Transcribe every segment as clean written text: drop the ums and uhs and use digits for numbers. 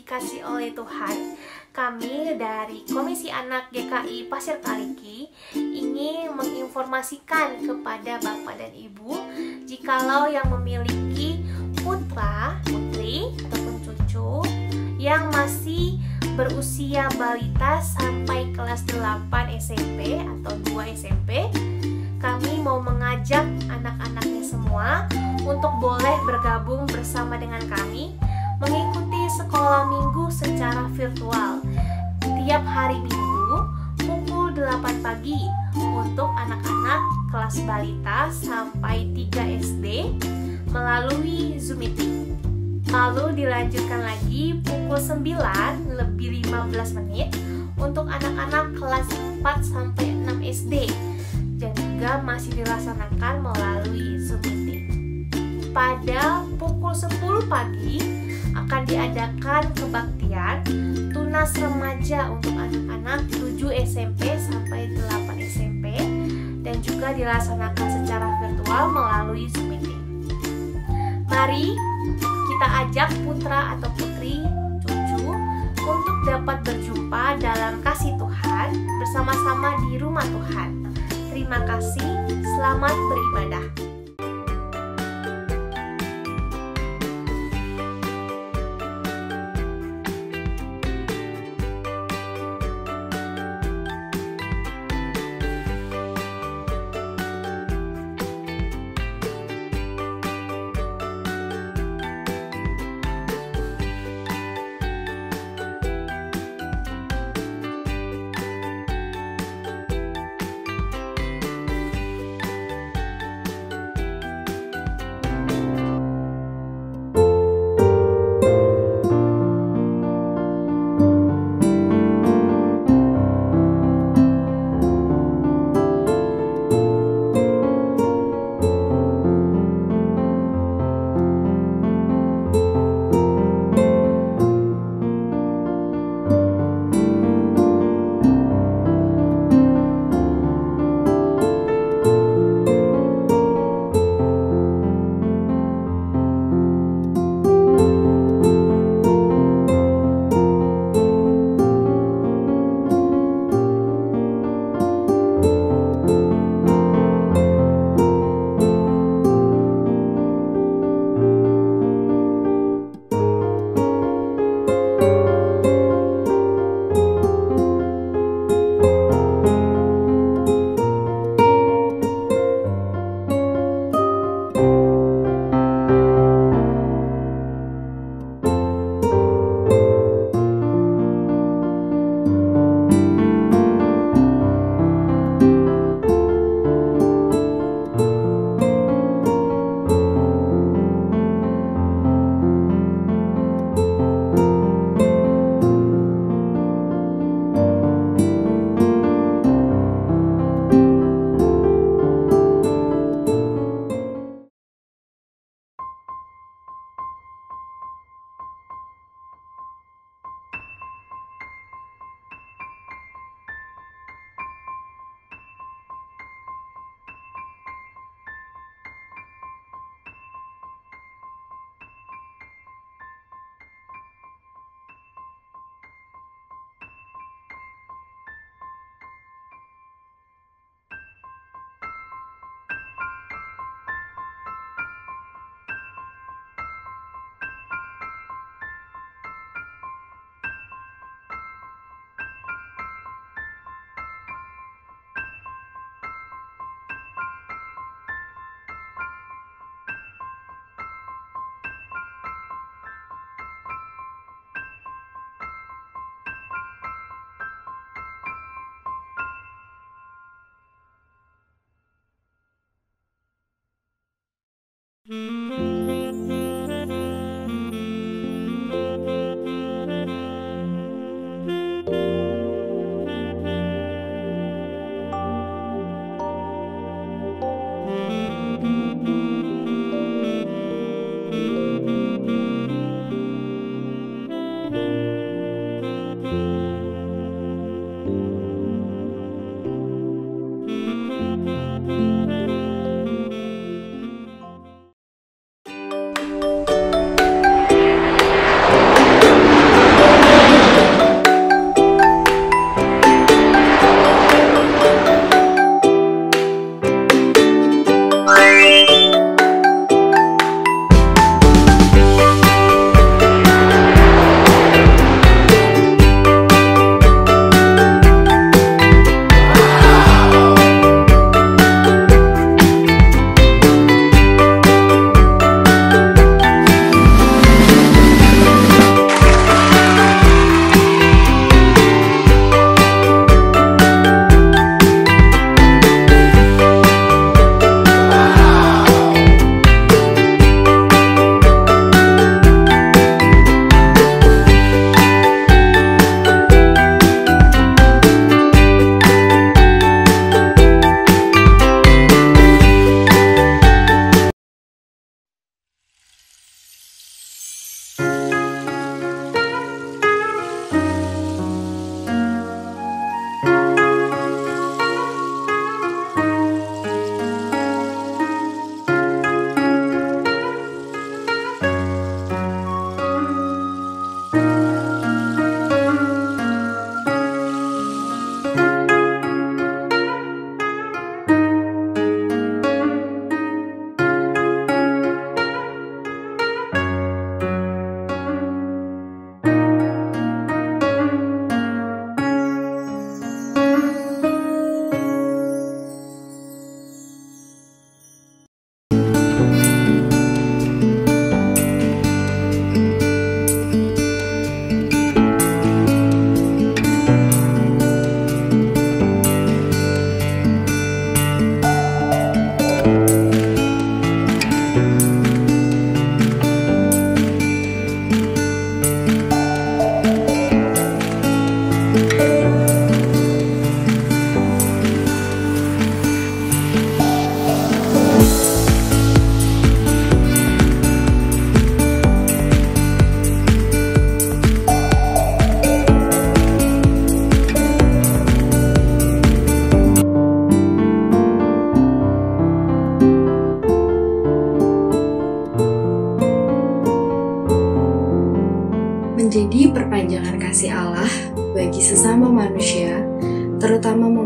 dikasih oleh Tuhan, kami dari Komisi Anak GKI Pasir Kaliki ingin menginformasikan kepada Bapak dan Ibu, jikalau yang memiliki putra, putri, ataupun cucu yang masih berusia balita sampai kelas 8 SMP atau 2 SMP, kami mau mengajak anak-anaknya semua untuk boleh bergabung bersama dengan kami mengikuti sekolah minggu secara virtual tiap hari Minggu pukul 8 pagi untuk anak-anak kelas balita sampai 3 SD melalui Zoom meeting. Lalu dilanjutkan lagi pukul 9 lebih 15 menit untuk anak-anak kelas 4 sampai 6 SD dan juga masih dilaksanakan melalui Zoom meeting. Pada pukul 10 pagi akan diadakan kebaktian tunas remaja untuk anak-anak 7 SMP sampai 8 SMP dan juga dilaksanakan secara virtual melalui Zoom meeting. Mari kita ajak putra atau putri, cucu untuk dapat berjumpa dalam kasih Tuhan bersama-sama di rumah Tuhan. Terima kasih, selamat beribadah.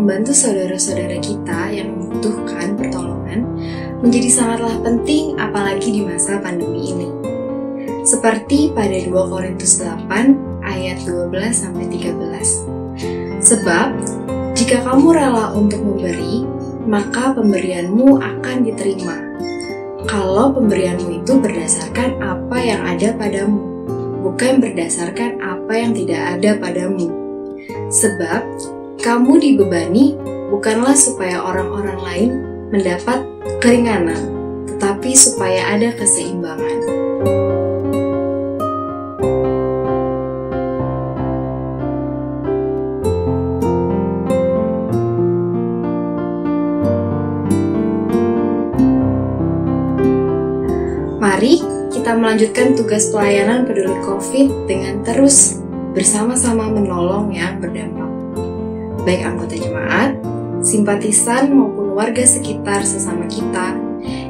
membantu saudara-saudara kita yang membutuhkan pertolongan menjadi sangatlah penting apalagi di masa pandemi ini. Seperti pada 2 Korintus 8 ayat 12-13. Sebab, jika kamu rela untuk memberi, maka pemberianmu akan diterima. Kalau pemberianmu itu berdasarkan apa yang ada padamu, bukan berdasarkan apa yang tidak ada padamu. Sebab, kamu dibebani bukanlah supaya orang-orang lain mendapat keringanan, tetapi supaya ada keseimbangan. Mari kita melanjutkan tugas pelayanan peduli COVID dengan terus bersama-sama menolong yang berdampak. Baik anggota jemaat, simpatisan maupun warga sekitar sesama kita,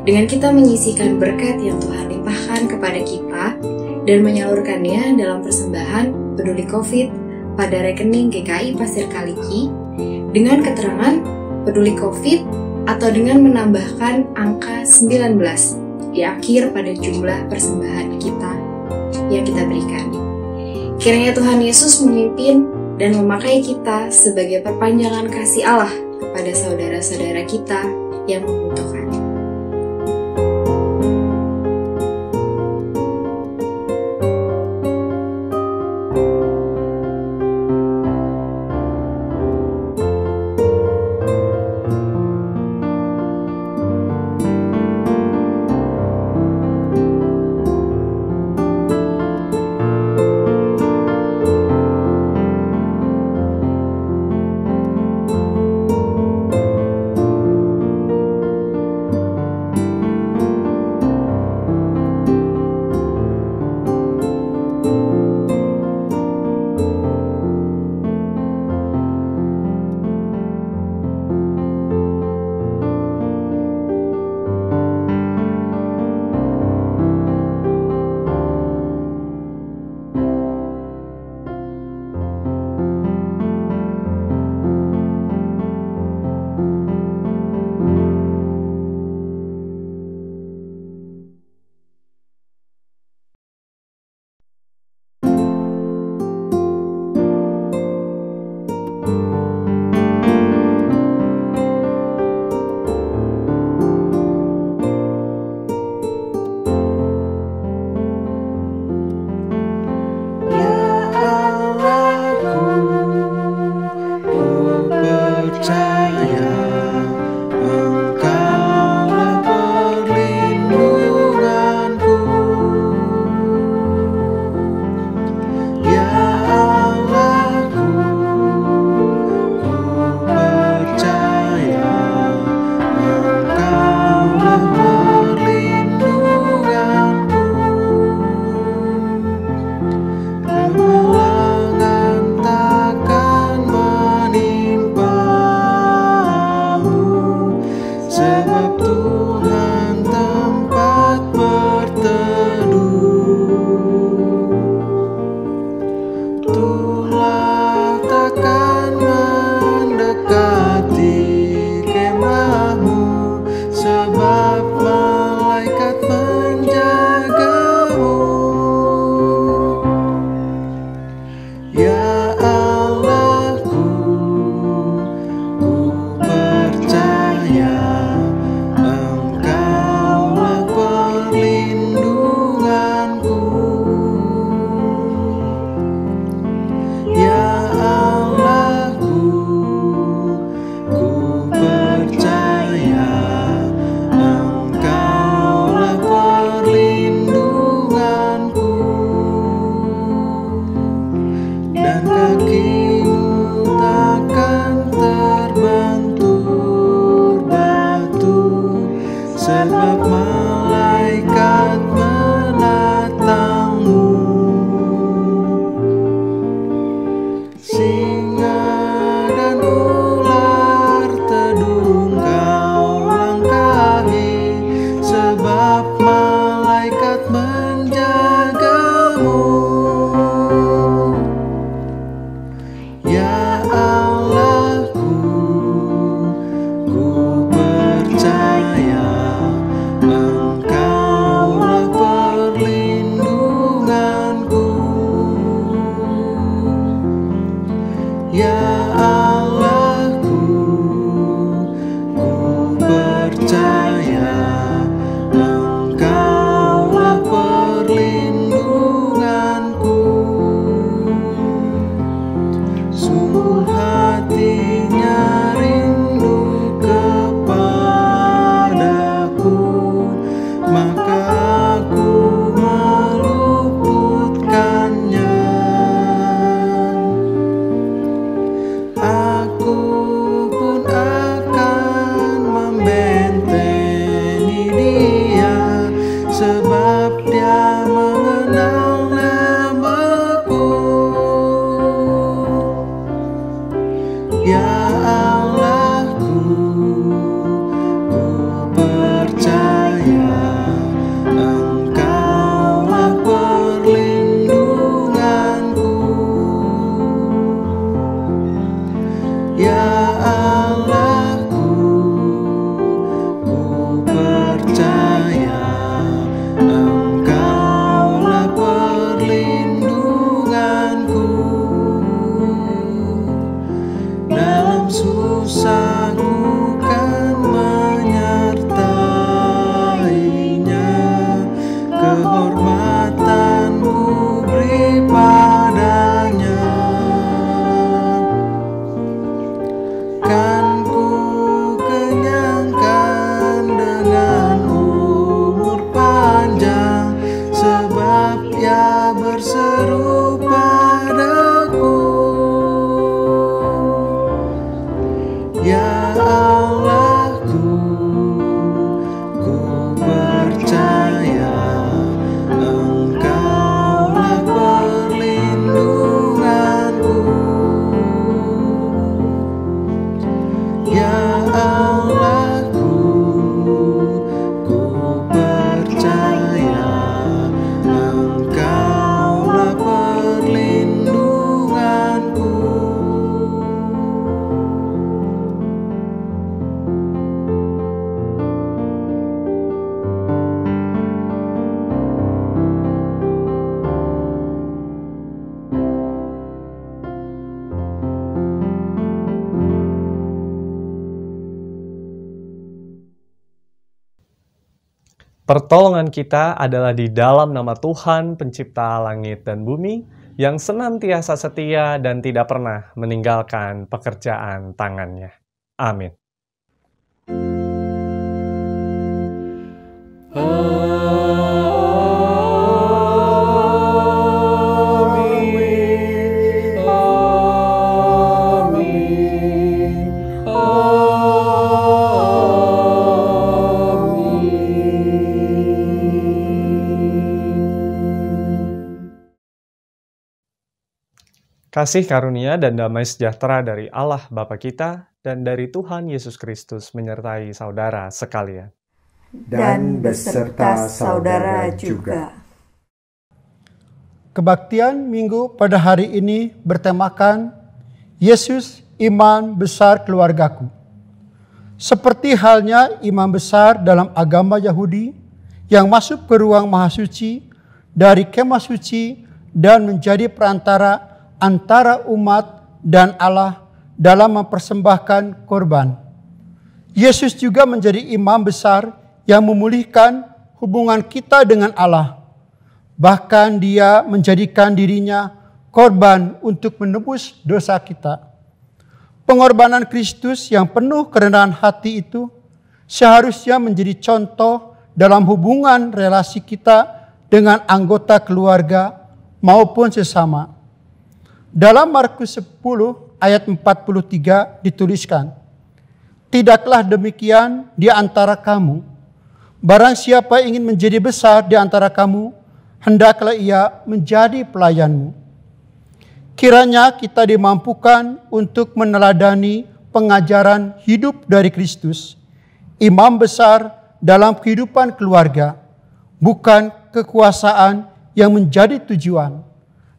dengan kita menyisihkan berkat yang Tuhan limpahkan kepada kita dan menyalurkannya dalam persembahan peduli COVID pada rekening GKI Pasir Kaliki dengan keterangan peduli COVID atau dengan menambahkan angka 19 di akhir pada jumlah persembahan kita yang kita berikan. Kiranya Tuhan Yesus memimpin dan memakai kita sebagai perpanjangan kasih Allah kepada saudara-saudara kita yang membutuhkan. Allahku, ku percaya Engkaulah perlindunganku. Ya Allahku, ku percaya Engkaulah perlindunganku. Pertolongan kita adalah di dalam nama Tuhan, Pencipta langit dan bumi, yang senantiasa setia dan tidak pernah meninggalkan pekerjaan tangannya. Amin. Kasih karunia dan damai sejahtera dari Allah Bapa kita dan dari Tuhan Yesus Kristus menyertai saudara sekalian. Dan beserta saudara juga. Kebaktian Minggu pada hari ini bertemakan Yesus, imam besar keluargaku. Seperti halnya imam besar dalam agama Yahudi yang masuk ke ruang maha suci dari kemah suci dan menjadi perantara antara umat dan Allah dalam mempersembahkan korban. Yesus juga menjadi imam besar yang memulihkan hubungan kita dengan Allah. Bahkan Dia menjadikan dirinya korban untuk menebus dosa kita. Pengorbanan Kristus yang penuh kerendahan hati itu seharusnya menjadi contoh dalam hubungan relasi kita dengan anggota keluarga maupun sesama. Dalam Markus 10 ayat 43 dituliskan, "Tidaklah demikian di antara kamu. Barang siapa ingin menjadi besar di antara kamu, hendaklah ia menjadi pelayanmu." Kiranya kita dimampukan untuk meneladani pengajaran hidup dari Kristus, imam besar dalam kehidupan keluarga, bukan kekuasaan yang menjadi tujuan,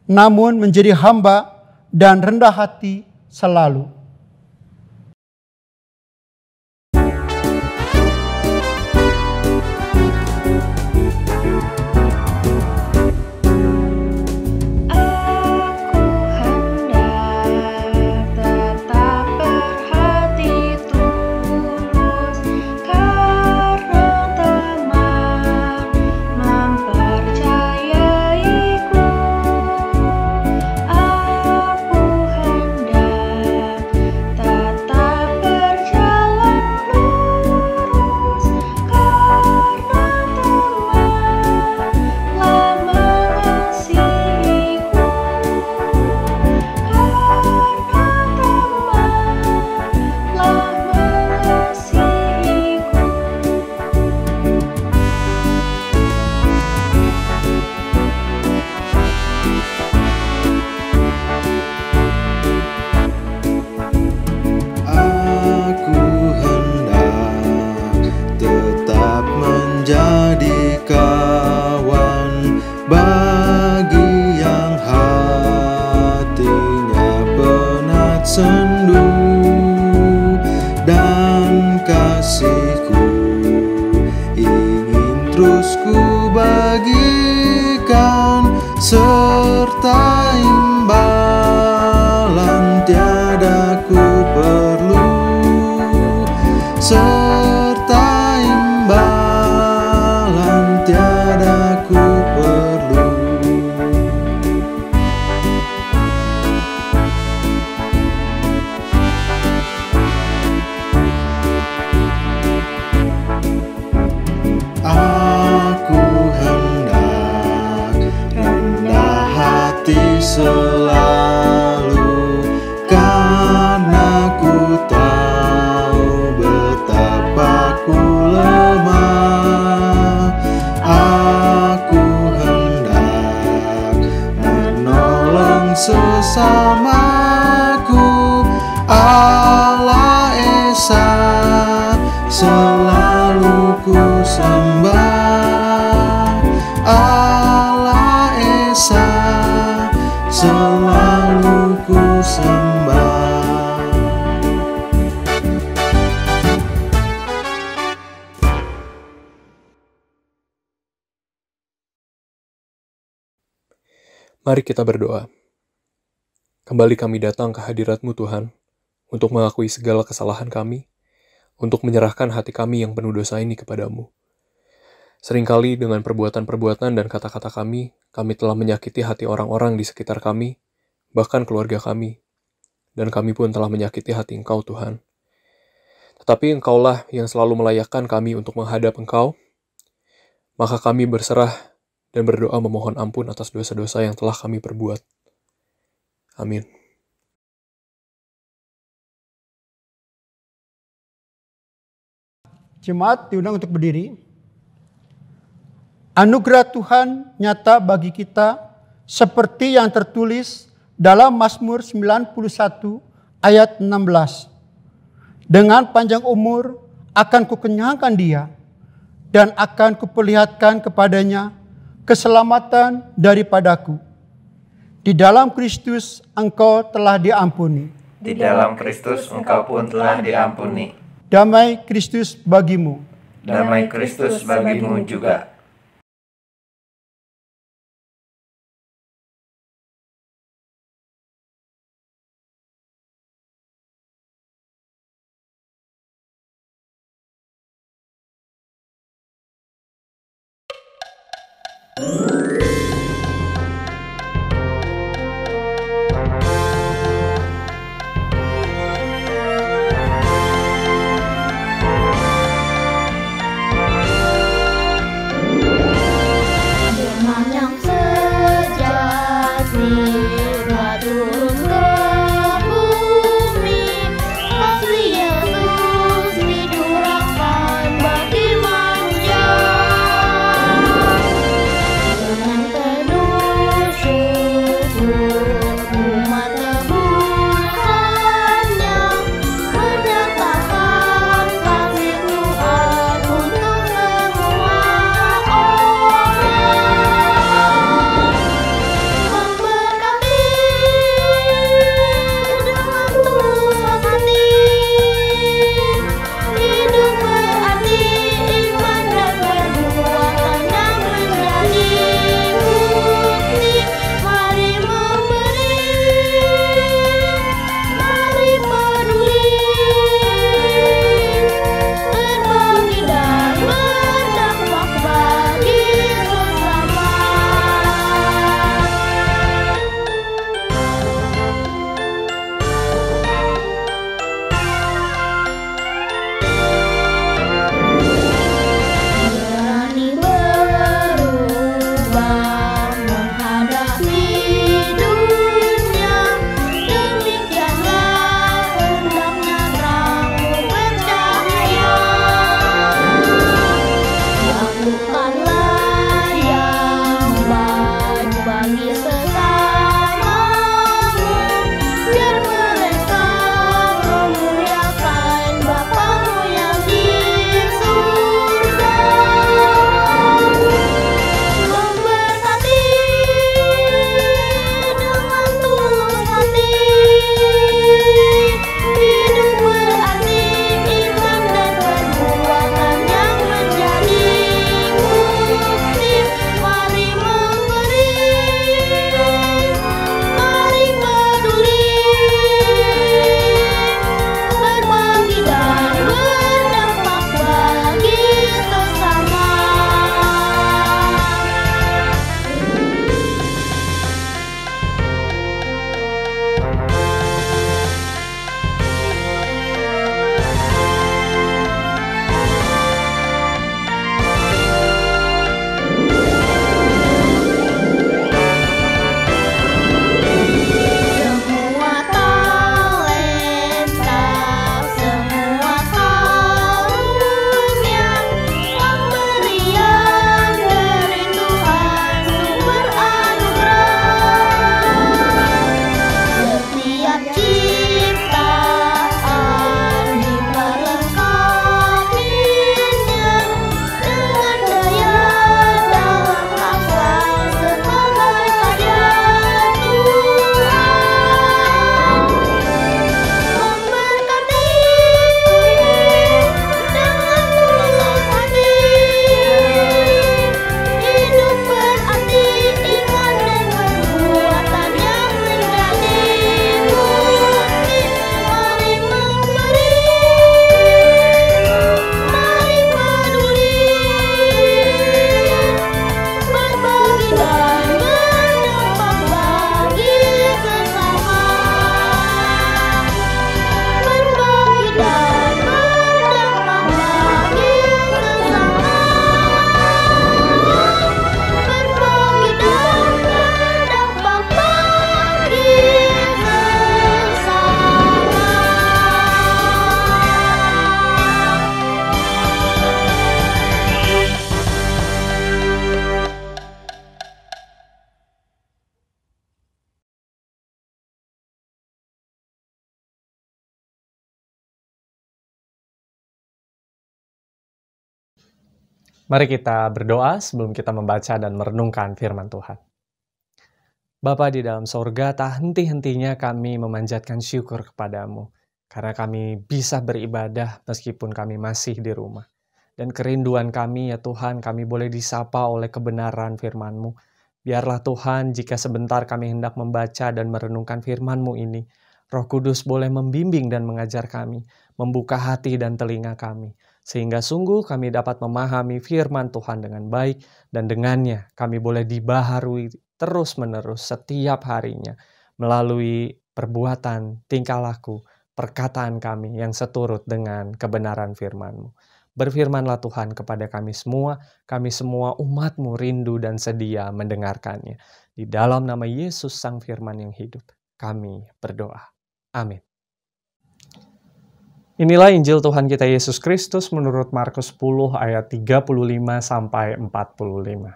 namun menjadi hamba dan rendah hati selalu. selalu ku sembah. Allah Esa, selalu ku sembah. Mari kita berdoa. Kembali kami datang ke hadirat-Mu Tuhan, untuk mengakui segala kesalahan kami, untuk menyerahkan hati kami yang penuh dosa ini kepadamu. Seringkali dengan perbuatan-perbuatan dan kata-kata kami telah menyakiti hati orang-orang di sekitar kami, bahkan keluarga kami, dan kami pun telah menyakiti hati Engkau Tuhan. Tetapi Engkaulah yang selalu melayakkan kami untuk menghadap Engkau, maka kami berserah dan berdoa memohon ampun atas dosa-dosa yang telah kami perbuat. Amin. Jemaat diundang untuk berdiri. Anugerah Tuhan nyata bagi kita seperti yang tertulis dalam Mazmur 91 ayat 16. Dengan panjang umur akan kukenyangkan dia dan akan kuperlihatkan kepadanya keselamatan daripadaku. Di dalam Kristus engkau telah diampuni. Di dalam Kristus engkau pun telah diampuni. Damai Kristus bagimu. Damai Kristus bagimu juga. Mari kita berdoa sebelum kita membaca dan merenungkan firman Tuhan. Bapa di dalam sorga, tak henti-hentinya kami memanjatkan syukur kepadamu, karena kami bisa beribadah meskipun kami masih di rumah. Dan kerinduan kami ya Tuhan, kami boleh disapa oleh kebenaran firman-Mu. Biarlah Tuhan, jika sebentar kami hendak membaca dan merenungkan firman-Mu ini, Roh Kudus boleh membimbing dan mengajar kami, membuka hati dan telinga kami, sehingga sungguh kami dapat memahami firman Tuhan dengan baik, dan dengannya kami boleh dibaharui terus-menerus setiap harinya, melalui perbuatan, tingkah laku, perkataan kami yang seturut dengan kebenaran firman-Mu. Berfirmanlah Tuhan kepada kami semua umat-Mu rindu dan sedia mendengarkannya. Di dalam nama Yesus Sang Firman yang hidup, kami berdoa. Amin. Inilah Injil Tuhan kita Yesus Kristus menurut Markus 10 ayat 35 sampai 45.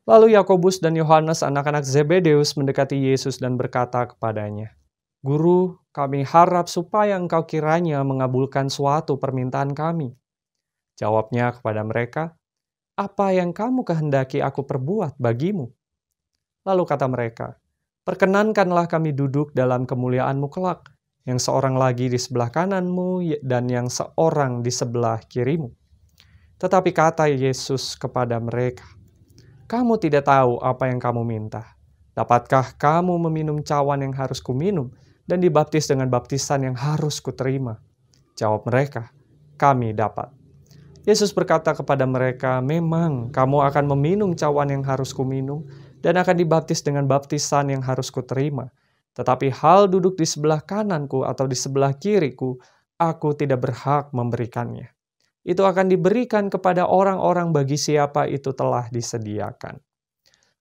Lalu Yakobus dan Yohanes anak-anak Zebedeus mendekati Yesus dan berkata kepadanya, "Guru, kami harap supaya engkau kiranya mengabulkan suatu permintaan kami." Jawabnya kepada mereka, "Apa yang kamu kehendaki aku perbuat bagimu?" Lalu kata mereka, "Perkenankanlah kami duduk dalam kemuliaan-Mu kelak, yang seorang lagi di sebelah kanan-Mu dan yang seorang di sebelah kiri-Mu." Tetapi kata Yesus kepada mereka, "Kamu tidak tahu apa yang kamu minta. Dapatkah kamu meminum cawan yang harus kuminum dan dibaptis dengan baptisan yang harus kuterima?" Jawab mereka, "Kami dapat." Yesus berkata kepada mereka, "Memang kamu akan meminum cawan yang harus kuminum dan akan dibaptis dengan baptisan yang harus kuterima. Tetapi hal duduk di sebelah kananku atau di sebelah kiriku, aku tidak berhak memberikannya. Itu akan diberikan kepada orang-orang bagi siapa itu telah disediakan."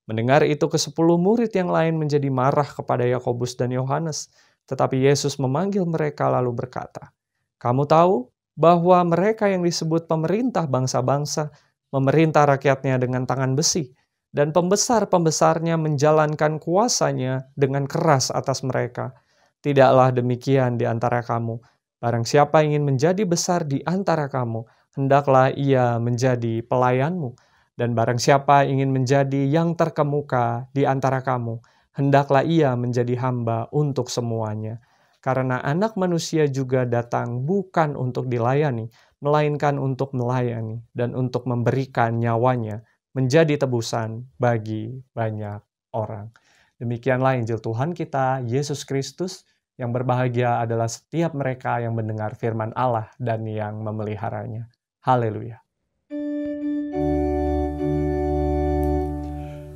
Mendengar itu, ke-10 murid yang lain menjadi marah kepada Yakobus dan Yohanes. Tetapi Yesus memanggil mereka lalu berkata, "Kamu tahu bahwa mereka yang disebut pemerintah bangsa-bangsa memerintah rakyatnya dengan tangan besi, dan pembesar-pembesarnya menjalankan kuasanya dengan keras atas mereka. Tidaklah demikian di antara kamu. Barang siapa ingin menjadi besar di antara kamu, hendaklah ia menjadi pelayanmu. Dan barang siapa ingin menjadi yang terkemuka di antara kamu, hendaklah ia menjadi hamba untuk semuanya. Karena Anak Manusia juga datang bukan untuk dilayani, melainkan untuk melayani dan untuk memberikan nyawanya menjadi tebusan bagi banyak orang." Demikianlah Injil Tuhan kita, Yesus Kristus. Yang berbahagia adalah setiap mereka yang mendengar firman Allah dan yang memeliharanya. Haleluya.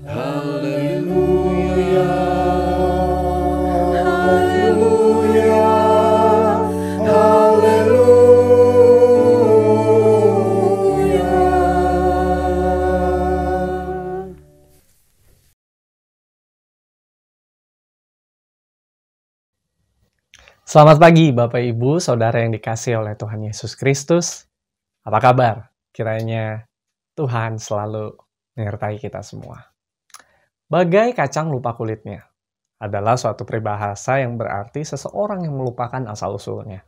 Haleluya, haleluya, haleluya. Selamat pagi Bapak Ibu, Saudara yang dikasihi oleh Tuhan Yesus Kristus. Apa kabar? Kiranya Tuhan selalu menyertai kita semua. Bagai kacang lupa kulitnya adalah suatu peribahasa yang berarti seseorang yang melupakan asal-usulnya.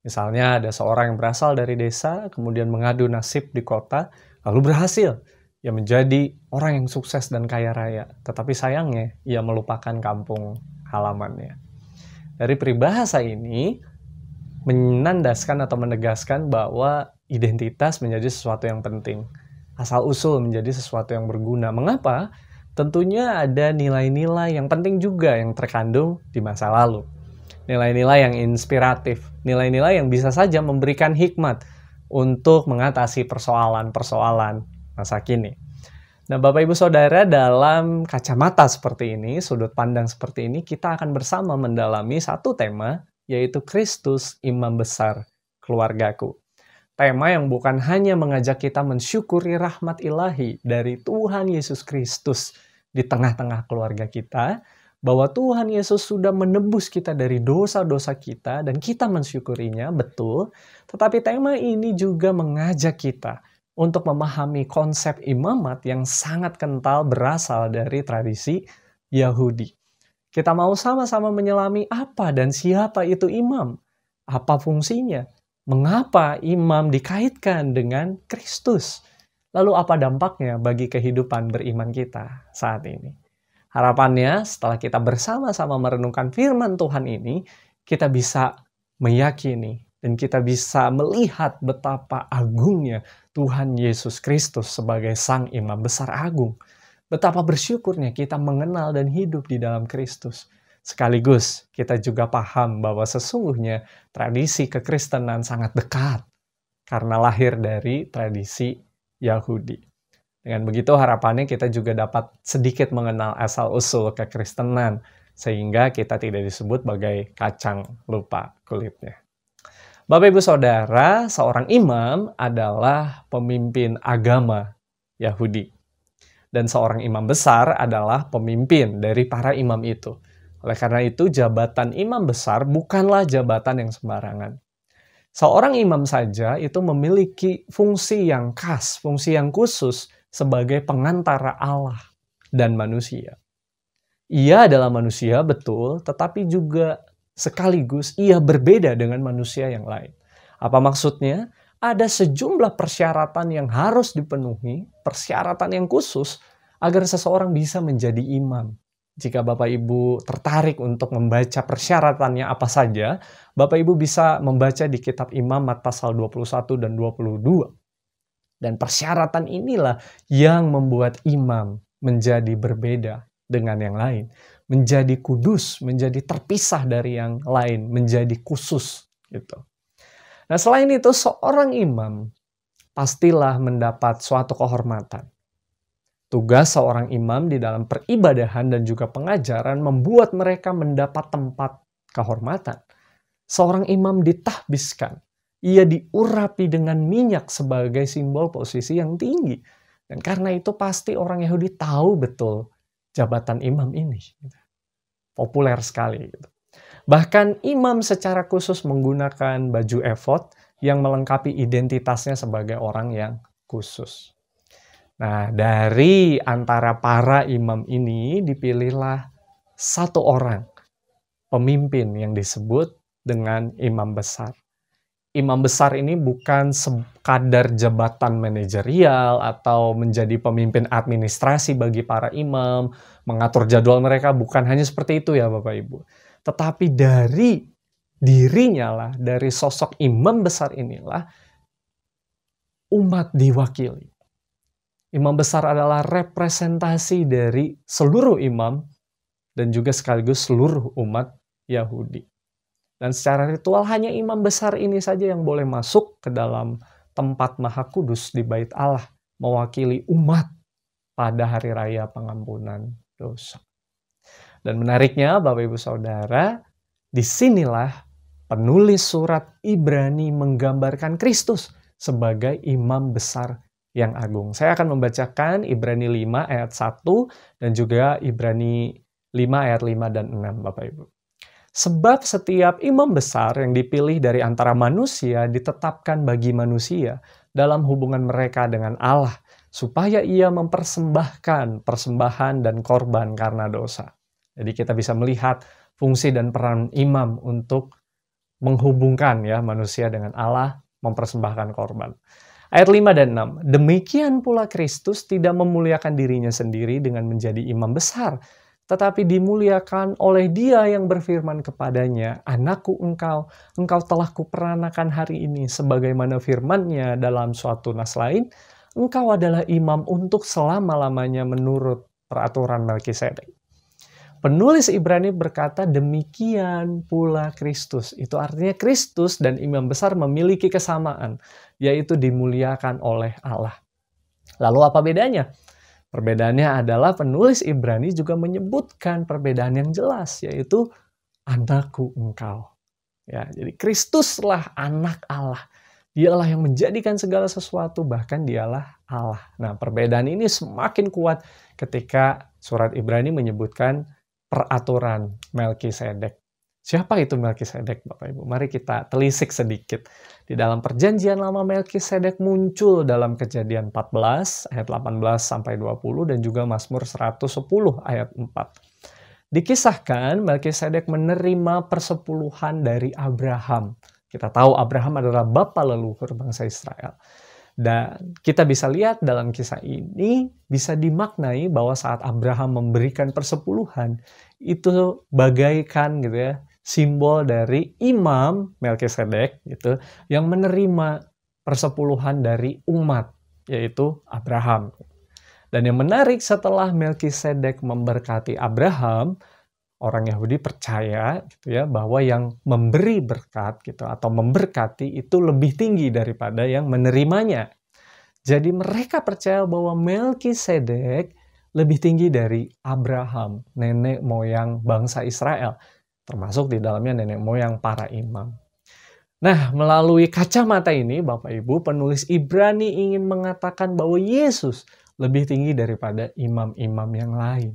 Misalnya ada seorang yang berasal dari desa, kemudian mengadu nasib di kota, lalu berhasil. Ia menjadi orang yang sukses dan kaya raya, tetapi sayangnya ia melupakan kampung halamannya. Dari peribahasa ini menandaskan atau menegaskan bahwa identitas menjadi sesuatu yang penting. Asal-usul menjadi sesuatu yang berguna. Mengapa? Tentunya ada nilai-nilai yang penting juga yang terkandung di masa lalu. Nilai-nilai yang inspiratif. Nilai-nilai yang bisa saja memberikan hikmat untuk mengatasi persoalan-persoalan masa kini. Nah, Bapak Ibu Saudara, dalam kacamata seperti ini, sudut pandang seperti ini, kita akan bersama mendalami satu tema, yaitu Kristus Imam Besar Keluargaku. Tema yang bukan hanya mengajak kita mensyukuri rahmat ilahi dari Tuhan Yesus Kristus di tengah-tengah keluarga kita, bahwa Tuhan Yesus sudah menebus kita dari dosa-dosa kita dan kita mensyukurinya, betul. Tetapi tema ini juga mengajak kita untuk memahami konsep imamat yang sangat kental berasal dari tradisi Yahudi. Kita mau sama-sama menyelami apa dan siapa itu imam, apa fungsinya, Mengapa imam dikaitkan dengan Kristus? Lalu apa dampaknya bagi kehidupan beriman kita saat ini? Harapannya setelah kita bersama-sama merenungkan firman Tuhan ini, kita bisa meyakini dan kita bisa melihat betapa agungnya Tuhan Yesus Kristus sebagai Sang Imam Besar Agung. Betapa bersyukurnya kita mengenal dan hidup di dalam Kristus. Sekaligus kita juga paham bahwa sesungguhnya tradisi kekristenan sangat dekat karena lahir dari tradisi Yahudi. Dengan begitu harapannya kita juga dapat sedikit mengenal asal-usul kekristenan sehingga kita tidak disebut sebagai kacang lupa kulitnya. Bapak Ibu Saudara, seorang imam adalah pemimpin agama Yahudi. Dan seorang imam besar adalah pemimpin dari para imam itu. Oleh karena itu, jabatan imam besar bukanlah jabatan yang sembarangan. Seorang imam saja itu memiliki fungsi yang khas, fungsi yang khusus sebagai pengantara Allah dan manusia. Ia adalah manusia, betul, tetapi juga sekaligus ia berbeda dengan manusia yang lain. Apa maksudnya? Ada sejumlah persyaratan yang harus dipenuhi, persyaratan yang khusus agar seseorang bisa menjadi imam. Jika Bapak Ibu tertarik untuk membaca persyaratannya apa saja, Bapak Ibu bisa membaca di kitab Imamat pasal 21 dan 22. Dan persyaratan inilah yang membuat imam menjadi berbeda dengan yang lain. Menjadi kudus, menjadi terpisah dari yang lain, menjadi khusus. Gitu. Nah, selain itu, seorang imam pastilah mendapat suatu kehormatan. Tugas seorang imam di dalam peribadahan dan juga pengajaran membuat mereka mendapat tempat kehormatan. Seorang imam ditahbiskan. Ia diurapi dengan minyak sebagai simbol posisi yang tinggi. Dan karena itu pasti orang Yahudi tahu betul jabatan imam ini. Populer sekali. Bahkan imam secara khusus menggunakan baju efod yang melengkapi identitasnya sebagai orang yang khusus. Nah, dari antara para imam ini dipilihlah satu orang pemimpin yang disebut dengan imam besar. Imam besar ini bukan sekadar jabatan manajerial atau menjadi pemimpin administrasi bagi para imam, mengatur jadwal mereka, bukan hanya seperti itu ya Bapak Ibu. Tetapi dari dirinya lah, dari sosok imam besar inilah umat diwakili. Imam besar adalah representasi dari seluruh imam dan juga sekaligus seluruh umat Yahudi. Dan secara ritual hanya imam besar ini saja yang boleh masuk ke dalam tempat maha kudus di bait Allah, mewakili umat pada hari raya pengampunan dosa. Dan menariknya Bapak Ibu Saudara, disinilah penulis surat Ibrani menggambarkan Kristus sebagai imam besar yang agung. Saya akan membacakan Ibrani 5 ayat 1 dan juga Ibrani 5 ayat 5 dan 6 Bapak Ibu. Sebab setiap imam besar yang dipilih dari antara manusia ditetapkan bagi manusia dalam hubungan mereka dengan Allah, supaya ia mempersembahkan persembahan dan korban karena dosa. Jadi kita bisa melihat fungsi dan peran imam untuk menghubungkan ya manusia dengan Allah, mempersembahkan korban. Ayat 5 dan 6. Demikian pula Kristus tidak memuliakan dirinya sendiri dengan menjadi imam besar, tetapi dimuliakan oleh Dia yang berfirman kepadanya, Anakku engkau telah kuperanakan hari ini, sebagaimana firman-Nya dalam suatu nas lain, engkau adalah imam untuk selama-lamanya menurut peraturan Melkisedek. Penulis Ibrani berkata demikian pula Kristus. Itu artinya Kristus dan imam besar memiliki kesamaan, yaitu dimuliakan oleh Allah. Lalu apa bedanya? Perbedaannya adalah penulis Ibrani juga menyebutkan perbedaan yang jelas, yaitu anakku engkau. Ya, jadi Kristuslah anak Allah. Dialah yang menjadikan segala sesuatu, bahkan dialah Allah. Nah, perbedaan ini semakin kuat ketika surat Ibrani menyebutkan peraturan Melkisedek. Siapa itu Melkisedek, Bapak Ibu? Mari kita telisik sedikit. Di dalam perjanjian lama Melkisedek muncul dalam Kejadian 14 ayat 18 sampai 20 dan juga Mazmur 110 ayat 4. Dikisahkan Melkisedek menerima persepuluhan dari Abraham. Kita tahu Abraham adalah bapa leluhur bangsa Israel. Dan kita bisa lihat dalam kisah ini bisa dimaknai bahwa saat Abraham memberikan persepuluhan itu bagaikan gitu ya, simbol dari imam Melkisedek gitu yang menerima persepuluhan dari umat, yaitu Abraham. Dan yang menarik, setelah Melkisedek memberkati Abraham, orang Yahudi percaya gitu ya bahwa yang memberi berkat gitu atau memberkati itu lebih tinggi daripada yang menerimanya. Jadi mereka percaya bahwa Melkisedek lebih tinggi dari Abraham, nenek moyang bangsa Israel, termasuk di dalamnya nenek moyang para imam. Nah, melalui kacamata ini Bapak Ibu, penulis Ibrani ingin mengatakan bahwa Yesus lebih tinggi daripada imam-imam yang lain.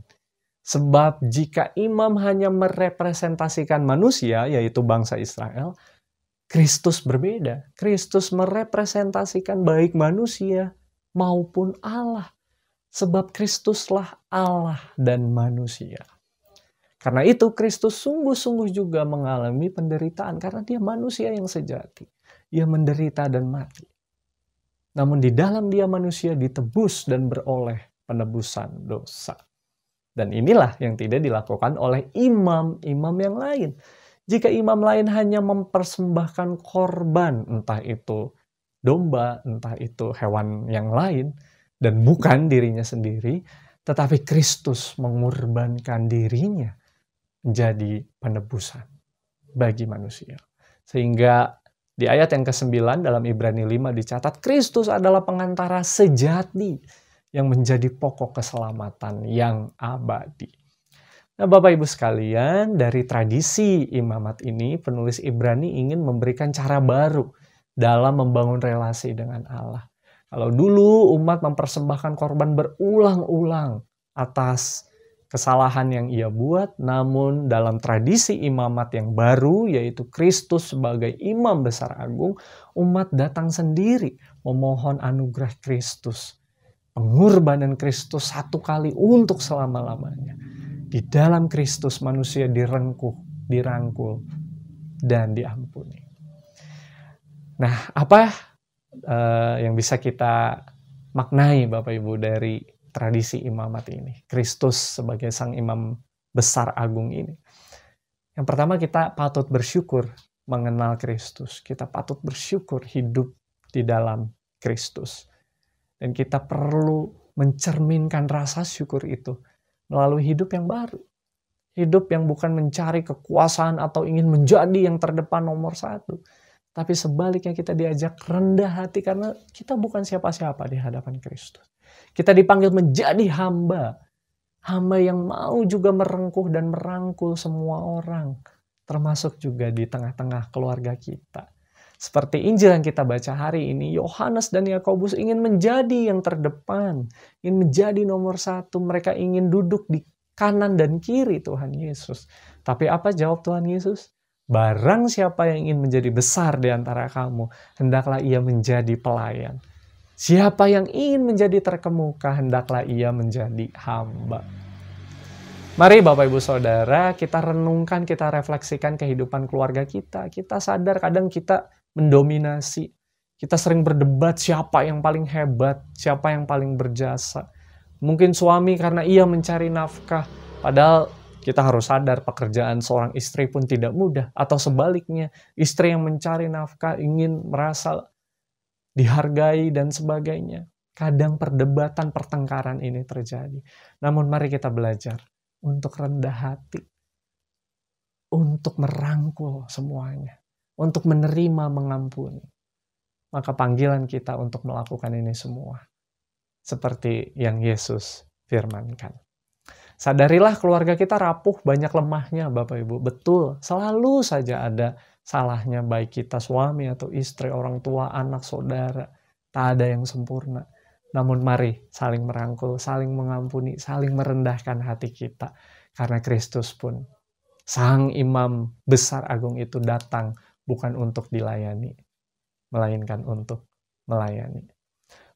Sebab jika imam hanya merepresentasikan manusia, yaitu bangsa Israel, Kristus berbeda. Kristus merepresentasikan baik manusia maupun Allah. Sebab Kristuslah Allah dan manusia. Karena itu Kristus sungguh-sungguh juga mengalami penderitaan karena dia manusia yang sejati. Ia menderita dan mati. Namun di dalam dia manusia ditebus dan beroleh penebusan dosa. Dan inilah yang tidak dilakukan oleh imam-imam yang lain. Jika imam lain hanya mempersembahkan korban, entah itu domba, entah itu hewan yang lain, dan bukan dirinya sendiri, tetapi Kristus mengorbankan dirinya menjadi penebusan bagi manusia. Sehingga di ayat yang ke-9 dalam Ibrani 5 dicatat, Kristus adalah pengantara sejati yang menjadi pokok keselamatan yang abadi. Nah, Bapak Ibu sekalian, dari tradisi imamat ini, penulis Ibrani ingin memberikan cara baru dalam membangun relasi dengan Allah. Kalau dulu umat mempersembahkan korban berulang-ulang atas kesalahan yang ia buat, namun dalam tradisi imamat yang baru, yaitu Kristus sebagai imam besar agung, umat datang sendiri memohon anugerah Kristus. Pengorbanan Kristus satu kali untuk selama-lamanya. Di dalam Kristus manusia dirangkul, dan diampuni. Nah, apa yang bisa kita maknai Bapak Ibu dari tradisi imamat ini? Kristus sebagai sang imam besar agung ini. Yang pertama, kita patut bersyukur mengenal Kristus. Kita patut bersyukur hidup di dalam Kristus. Dan kita perlu mencerminkan rasa syukur itu melalui hidup yang baru. Hidup yang bukan mencari kekuasaan atau ingin menjadi yang terdepan nomor satu. Tapi sebaliknya kita diajak rendah hati karena kita bukan siapa-siapa di hadapan Kristus. Kita dipanggil menjadi hamba. Hamba yang mau juga merengkuh dan merangkul semua orang. Termasuk juga di tengah-tengah keluarga kita. Seperti Injil yang kita baca hari ini, Yohanes dan Yakobus ingin menjadi yang terdepan, ingin menjadi nomor satu. Mereka ingin duduk di kanan dan kiri Tuhan Yesus. Tapi apa jawab Tuhan Yesus? Barang siapa yang ingin menjadi besar di antara kamu, hendaklah ia menjadi pelayan. Siapa yang ingin menjadi terkemuka, hendaklah ia menjadi hamba. Mari Bapak Ibu Saudara, kita renungkan, kita refleksikan kehidupan keluarga kita. Kita sadar kadang kita mendominasi. Kita sering berdebat siapa yang paling hebat, siapa yang paling berjasa. Mungkin suami karena ia mencari nafkah, padahal kita harus sadar pekerjaan seorang istri pun tidak mudah. Atau sebaliknya, istri yang mencari nafkah ingin merasa dihargai dan sebagainya. Kadang perdebatan, pertengkaran ini terjadi. Namun mari kita belajar untuk rendah hati, untuk merangkul semuanya, untuk menerima, mengampuni. Maka panggilan kita untuk melakukan ini semua, seperti yang Yesus firmankan. Sadarilah keluarga kita rapuh, banyak lemahnya Bapak Ibu. Betul, selalu saja ada salahnya, baik kita suami atau istri, orang tua, anak, saudara. Tak ada yang sempurna. Namun mari saling merangkul, saling mengampuni, saling merendahkan hati kita. Karena Kristus pun, Sang Imam Besar Agung itu datang bukan untuk dilayani, melainkan untuk melayani.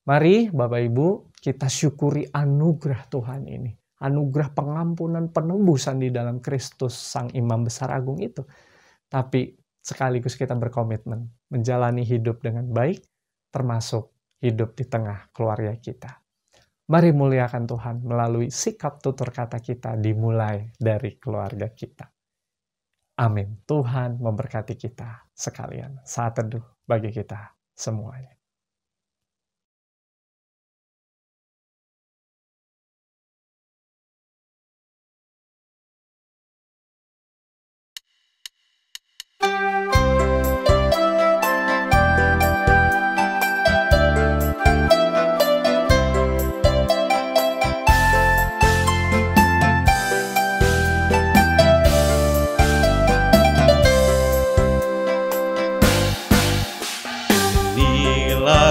Mari Bapak Ibu, kita syukuri anugerah Tuhan ini. Anugerah pengampunan, penebusan di dalam Kristus Sang Imam Besar Agung itu. Tapi sekaligus kita berkomitmen menjalani hidup dengan baik, termasuk hidup di tengah keluarga kita. Mari muliakan Tuhan melalui sikap tutur kata kita dimulai dari keluarga kita. Amin. Tuhan memberkati kita sekalian. Saat teduh bagi kita semuanya.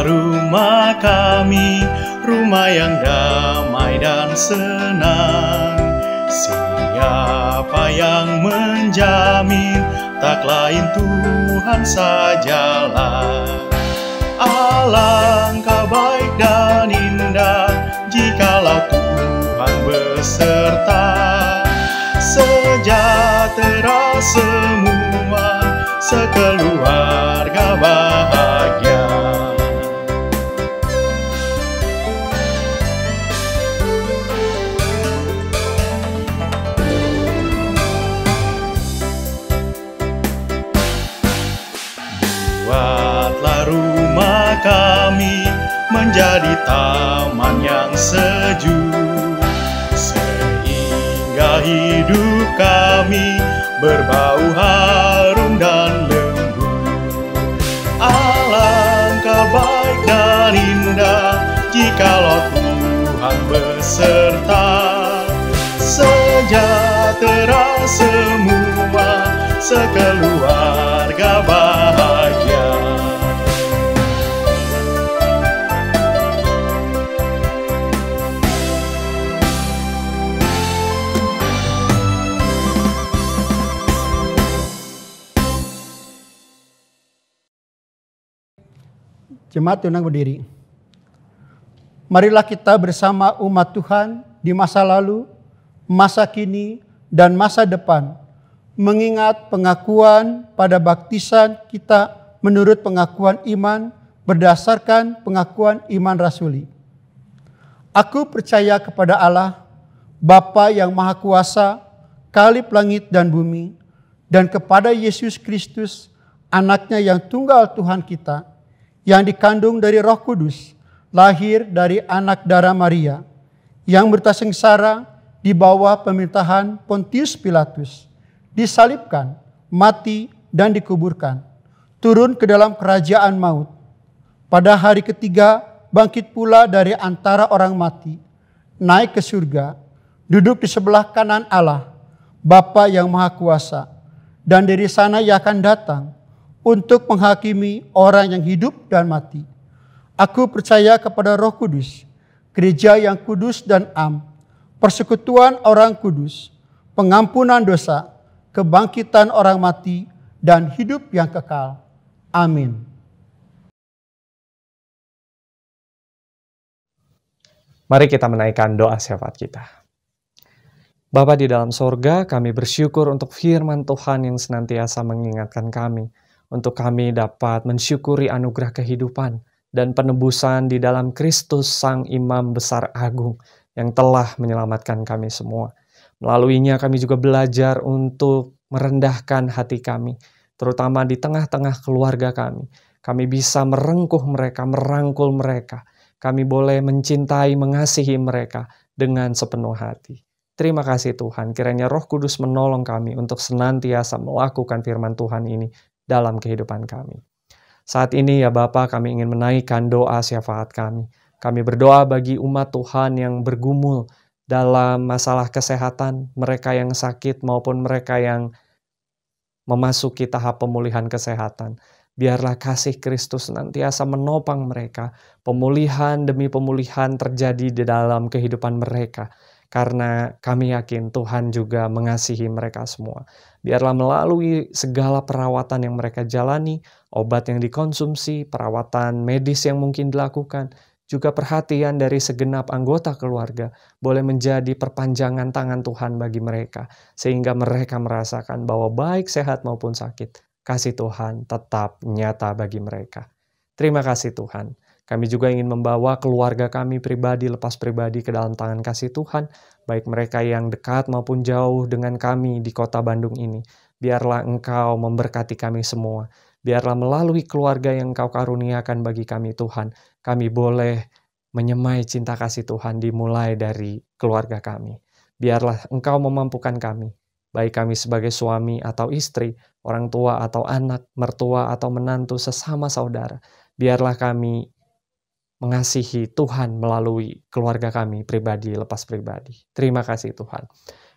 Rumah kami, rumah yang damai dan senang. Siapa yang menjamin, tak lain Tuhan sajalah. Alangkah baik dan indah jikalau Tuhan beserta. Sejahtera semua, sekeluarga bahagia. Buatlah rumah kami menjadi taman yang sejuk, sehingga hidup kami berbau harum dan lembut. Alangkah baik dan indah jikalau Tuhan beserta. Sejahtera semua, sekeluarga bahagia. Jemaat undang berdiri. Marilah kita bersama umat Tuhan di masa lalu, masa kini, dan masa depan mengingat pengakuan pada baptisan kita menurut pengakuan iman berdasarkan pengakuan iman rasuli. Aku percaya kepada Allah, Bapa yang Maha Kuasa, Kalib langit dan bumi, dan kepada Yesus Kristus, Anaknya yang tunggal Tuhan kita, yang dikandung dari Roh Kudus, lahir dari anak darah Maria, yang bersengsara di bawah pemerintahan Pontius Pilatus, disalibkan, mati, dan dikuburkan, turun ke dalam kerajaan maut. Pada hari ketiga, bangkit pula dari antara orang mati, naik ke surga, duduk di sebelah kanan Allah, Bapa yang Maha Kuasa, dan dari sana Ia akan datang untuk menghakimi orang yang hidup dan mati. Aku percaya kepada Roh Kudus, gereja yang kudus dan am, persekutuan orang kudus, pengampunan dosa, kebangkitan orang mati, dan hidup yang kekal. Amin. Mari kita menaikkan doa syafaat kita. Bapa di dalam sorga, kami bersyukur untuk firman Tuhan yang senantiasa mengingatkan kami, untuk kami dapat mensyukuri anugerah kehidupan dan penebusan di dalam Kristus Sang Imam Besar Agung yang telah menyelamatkan kami semua. Melaluinya kami juga belajar untuk merendahkan hati kami, terutama di tengah-tengah keluarga kami. Kami bisa merengkuh mereka, merangkul mereka. Kami boleh mencintai, mengasihi mereka dengan sepenuh hati. Terima kasih Tuhan, kiranya Roh Kudus menolong kami untuk senantiasa melakukan firman Tuhan ini dalam kehidupan kami. Saat ini ya Bapa, kami ingin menaikkan doa syafaat kami. Kami berdoa bagi umat Tuhan yang bergumul dalam masalah kesehatan, mereka yang sakit maupun mereka yang memasuki tahap pemulihan kesehatan. Biarlah kasih Kristus senantiasa menopang mereka. Pemulihan demi pemulihan terjadi di dalam kehidupan mereka. Karena kami yakin Tuhan juga mengasihi mereka semua. Biarlah melalui segala perawatan yang mereka jalani, obat yang dikonsumsi, perawatan medis yang mungkin dilakukan, juga perhatian dari segenap anggota keluarga boleh menjadi perpanjangan tangan Tuhan bagi mereka. Sehingga mereka merasakan bahwa baik sehat maupun sakit, kasih Tuhan tetap nyata bagi mereka. Terima kasih Tuhan. Kami juga ingin membawa keluarga kami pribadi lepas pribadi ke dalam tangan kasih Tuhan, baik mereka yang dekat maupun jauh dengan kami di kota Bandung ini. Biarlah Engkau memberkati kami semua. Biarlah melalui keluarga yang Engkau karuniakan bagi kami Tuhan, kami boleh menyemai cinta kasih Tuhan dimulai dari keluarga kami. Biarlah Engkau memampukan kami, baik kami sebagai suami atau istri, orang tua atau anak, mertua atau menantu, sesama saudara. Biarlah kami mengasihi Tuhan melalui keluarga kami pribadi lepas pribadi. Terima kasih Tuhan.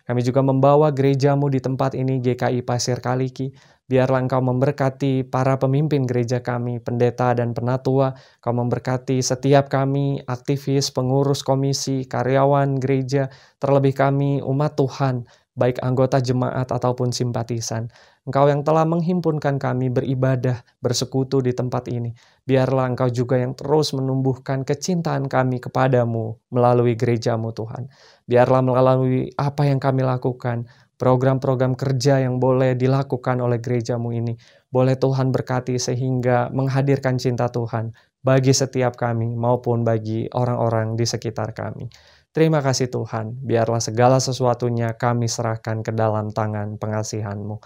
Kami juga membawa gerejamu di tempat ini, GKI Pasir Kaliki. Biarlah Engkau memberkati para pemimpin gereja kami, pendeta dan penatua. Engkau memberkati setiap kami, aktivis, pengurus komisi, karyawan gereja, terlebih kami umat Tuhan, baik anggota jemaat ataupun simpatisan. Engkau yang telah menghimpunkan kami beribadah, bersekutu di tempat ini. Biarlah Engkau juga yang terus menumbuhkan kecintaan kami kepadamu melalui gerejamu Tuhan. Biarlah melalui apa yang kami lakukan, program-program kerja yang boleh dilakukan oleh gerejamu ini, boleh Tuhan berkati sehingga menghadirkan cinta Tuhan bagi setiap kami maupun bagi orang-orang di sekitar kami. Terima kasih Tuhan, biarlah segala sesuatunya kami serahkan ke dalam tangan pengasihan-Mu.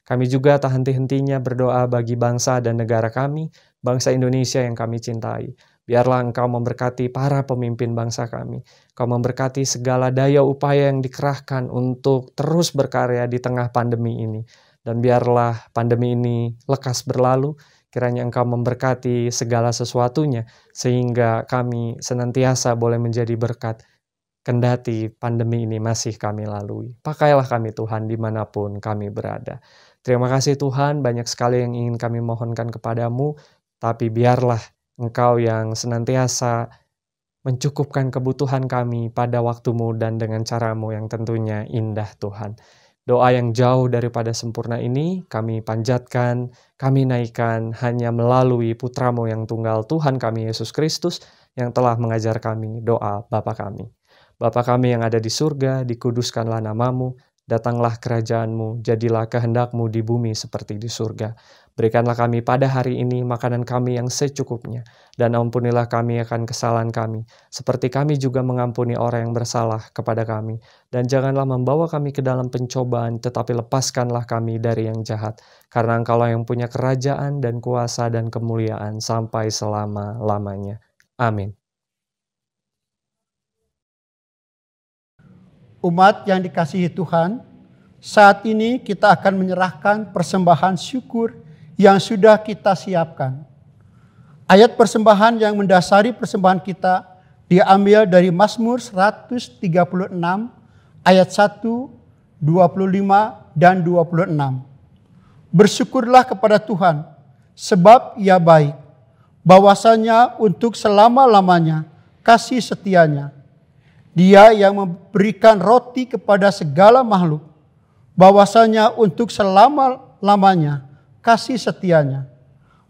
Kami juga tak henti-hentinya berdoa bagi bangsa dan negara kami, bangsa Indonesia yang kami cintai. Biarlah Engkau memberkati para pemimpin bangsa kami. Engkau memberkati segala daya upaya yang dikerahkan untuk terus berkarya di tengah pandemi ini. Dan biarlah pandemi ini lekas berlalu, kiranya Engkau memberkati segala sesuatunya, sehingga kami senantiasa boleh menjadi berkat. Kendati pandemi ini masih kami lalui. Pakailah kami Tuhan dimanapun kami berada. Terima kasih Tuhan, banyak sekali yang ingin kami mohonkan kepadamu, tapi biarlah Engkau yang senantiasa mencukupkan kebutuhan kami pada waktumu dan dengan caramu yang tentunya indah Tuhan. Doa yang jauh daripada sempurna ini kami panjatkan, kami naikkan hanya melalui putramu yang tunggal Tuhan kami Yesus Kristus yang telah mengajar kami doa Bapa kami. Bapa kami yang ada di surga, dikuduskanlah namamu, datanglah kerajaan-Mu, jadilah kehendak-Mu di bumi seperti di surga. Berikanlah kami pada hari ini makanan kami yang secukupnya, dan ampunilah kami akan kesalahan kami, seperti kami juga mengampuni orang yang bersalah kepada kami. Dan janganlah membawa kami ke dalam pencobaan, tetapi lepaskanlah kami dari yang jahat, karena Engkaulah yang punya kerajaan dan kuasa dan kemuliaan sampai selama-lamanya. Amin. Umat yang dikasihi Tuhan, saat ini kita akan menyerahkan persembahan syukur yang sudah kita siapkan. Ayat persembahan yang mendasari persembahan kita diambil dari Mazmur 136 ayat 1, 25 dan 26. Bersyukurlah kepada Tuhan sebab Ia baik, bahwasanya untuk selama-lamanya kasih setianya. Dia yang memberikan roti kepada segala makhluk, bahwasanya untuk selama-lamanya kasih setianya.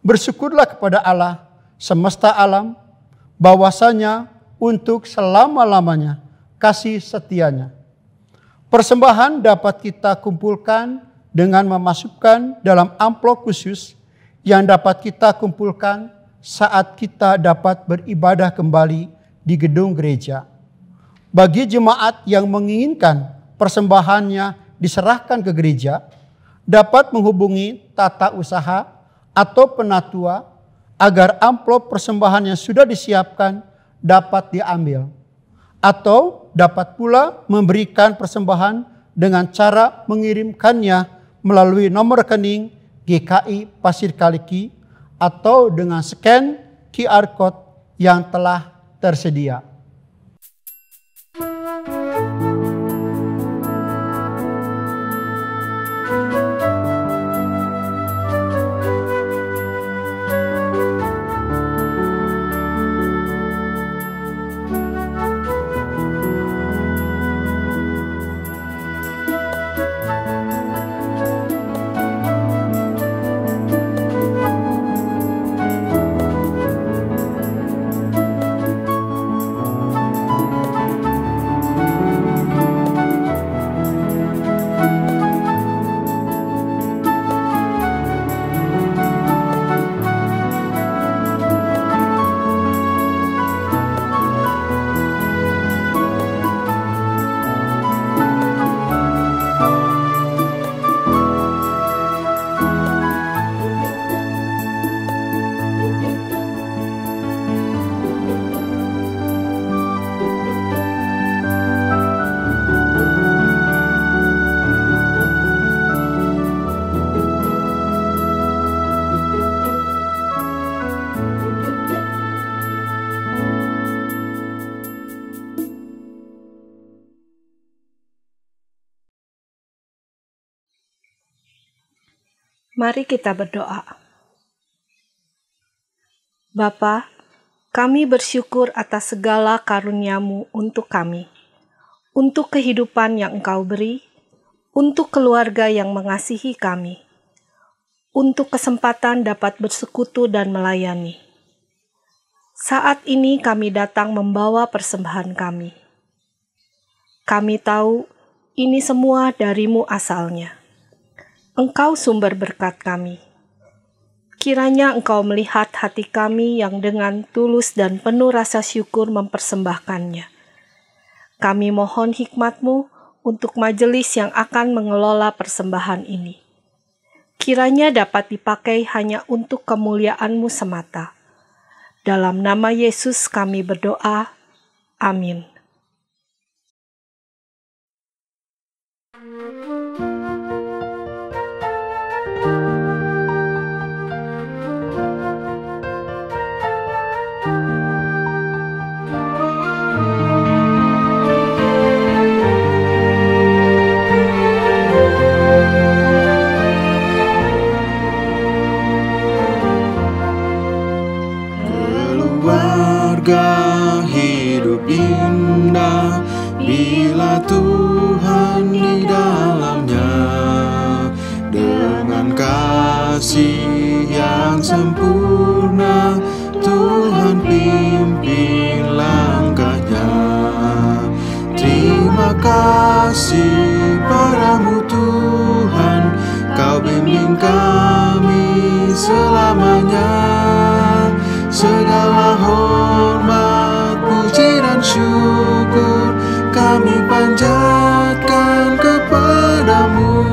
Bersyukurlah kepada Allah semesta alam, bahwasanya untuk selama-lamanya kasih setianya. Persembahan dapat kita kumpulkan dengan memasukkan dalam amplop khusus yang dapat kita kumpulkan saat kita dapat beribadah kembali di gedung gereja. Bagi jemaat yang menginginkan persembahannya diserahkan ke gereja, dapat menghubungi tata usaha atau penatua agar amplop persembahan yang sudah disiapkan dapat diambil. Atau dapat pula memberikan persembahan dengan cara mengirimkannya melalui nomor rekening GKI Pasir Kaliki atau dengan scan QR Code yang telah tersedia. Mari kita berdoa. Bapa, kami bersyukur atas segala karunia-Mu untuk kami, untuk kehidupan yang Engkau beri, untuk keluarga yang mengasihi kami, untuk kesempatan dapat bersekutu dan melayani. Saat ini kami datang membawa persembahan kami. Kami tahu ini semua dari-Mu asalnya. Engkau sumber berkat kami. Kiranya Engkau melihat hati kami yang dengan tulus dan penuh rasa syukur mempersembahkannya. Kami mohon hikmat-Mu untuk majelis yang akan mengelola persembahan ini. Kiranya dapat dipakai hanya untuk kemuliaan-Mu semata. Dalam nama Yesus kami berdoa. Amin. Keluarga hidup indah bila Tuhan di dalamnya, dengan kasih yang sempurna Tuhan pimpin langkahnya. Terima kasih padamu Tuhan, Kau bimbing kami selamanya. Segala hormat, puji dan syukur kami panjatkan kepadamu.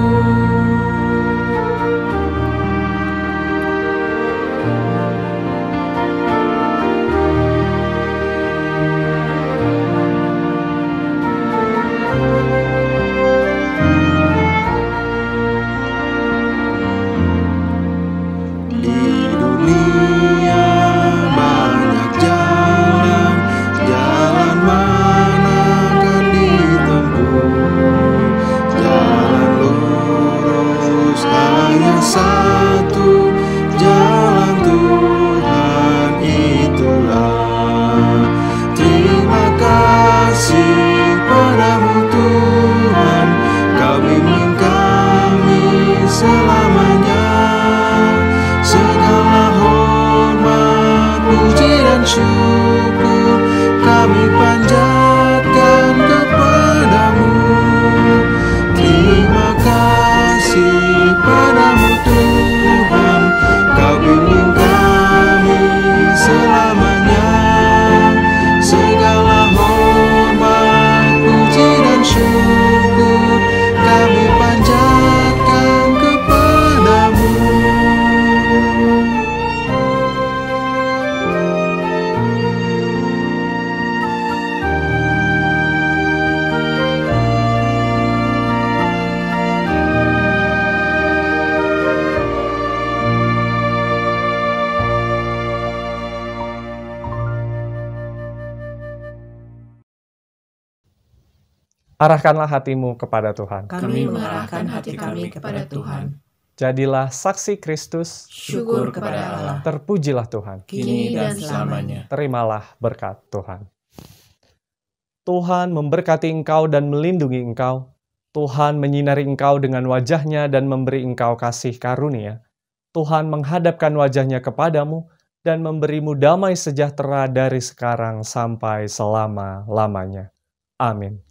Satu jalan Tuhan itulah. Terima kasih padamu Tuhan, Kau bimbing kami selamanya. Segala hormat, puji dan syukur kami panjatkan kepadamu. Terima kasih padamu Tuhan, Kau bimbing kami selamanya. Segala hormat, puji dan syukur kami panjatkan kepadamu. Arahkanlah hatimu kepada Tuhan. Kami mengarahkan hati kami kepada Tuhan. Jadilah saksi Kristus. Syukur kepada Allah. Terpujilah Tuhan. Kini dan selamanya. Terimalah berkat Tuhan. Tuhan memberkati engkau dan melindungi engkau. Tuhan menyinari engkau dengan wajah-Nya dan memberi engkau kasih karunia. Tuhan menghadapkan wajah-Nya kepadamu dan memberimu damai sejahtera dari sekarang sampai selama-lamanya. Amin.